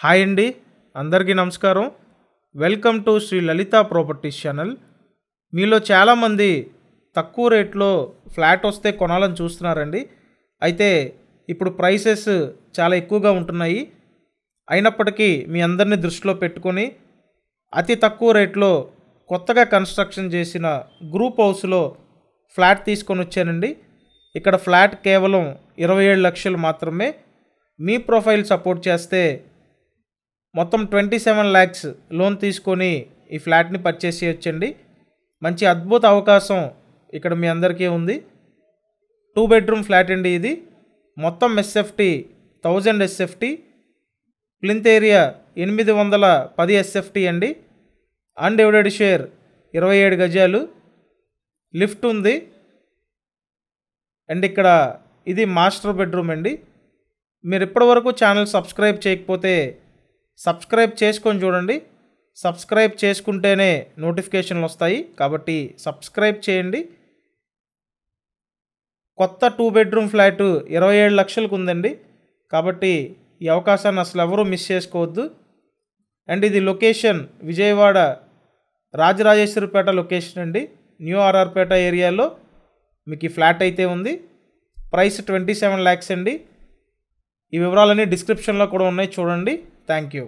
Hi అండి, అందరికీ నమస్కారం. Welcome to Shri Lalitha Properties channel. మీలో చాలామంది తక్కువ రేట్లో ఫ్లాట్ వస్తే కొనాలని చూస్తున్నారండి. అయితే ఇప్పుడు ప్రైసెస్ చాలా ఎక్కువగా ఉంటున్నాయి. అయినప్పటికీ మీ అందరినీ దృష్టిలో పెట్టుకొని అతి తక్కువ రేట్లో కొత్తగా కన్స్ట్రక్షన్ చేసిన గ్రూప్ హౌస్లో ఫ్లాట్ తీసుకొని వచ్చానండి. ఇక్కడ ఫ్లాట్ కేవలం 27 లక్షలు మాత్రమే. మీ ప్రొఫైల్ సపోర్ట్ చేస్తే మొత్తం 27 lakhs లోన్ తీసుకొని ఈ ఫ్లాట్ని పర్చేస్ చేయొచ్చండి. మంచి అద్భుత అవకాశం ఇక్కడ మీ అందరికీ ఉంది. 2 bedroom ఫ్లాట్ అండి ఇది. మొత్తం SFT 1000 SFT, plinth area 810 SFT అండి. అన్డివైడెడ్ షేర్ 27 గజాలు, లిఫ్ట్ ఉంది. అండ్ ఇక్కడ ఇది మాస్టర్ బెడ్రూమ్ అండి. మీరు ఇప్పటివరకు ఛానల్ సబ్స్క్రైబ్ చేయకపోతే సబ్స్క్రైబ్ చేసుకొని చూడండి. సబ్స్క్రైబ్ చేసుకుంటేనే నోటిఫికేషన్లు వస్తాయి, కాబట్టి సబ్స్క్రైబ్ చేయండి. కొత్త 2 bedroom ఫ్లాట్ 27 లక్షలకు ఉందండి. కాబట్టి ఈ అవకాశాన్ని అసలు ఎవరూ మిస్ చేసుకోవద్దు. అండ్ ఇది లొకేషన్ విజయవాడ రాజరాజేశ్వరిపేట లొకేషన్ అండి. న్యూ ఆర్ఆర్పేట ఏరియాలో మీకు ఈ ఫ్లాట్ అయితే ఉంది. ప్రైస్ 27 lakhs అండి. ఈ వివరాలన్నీ డిస్క్రిప్షన్లో కూడా ఉన్నాయి, చూడండి. Thank you.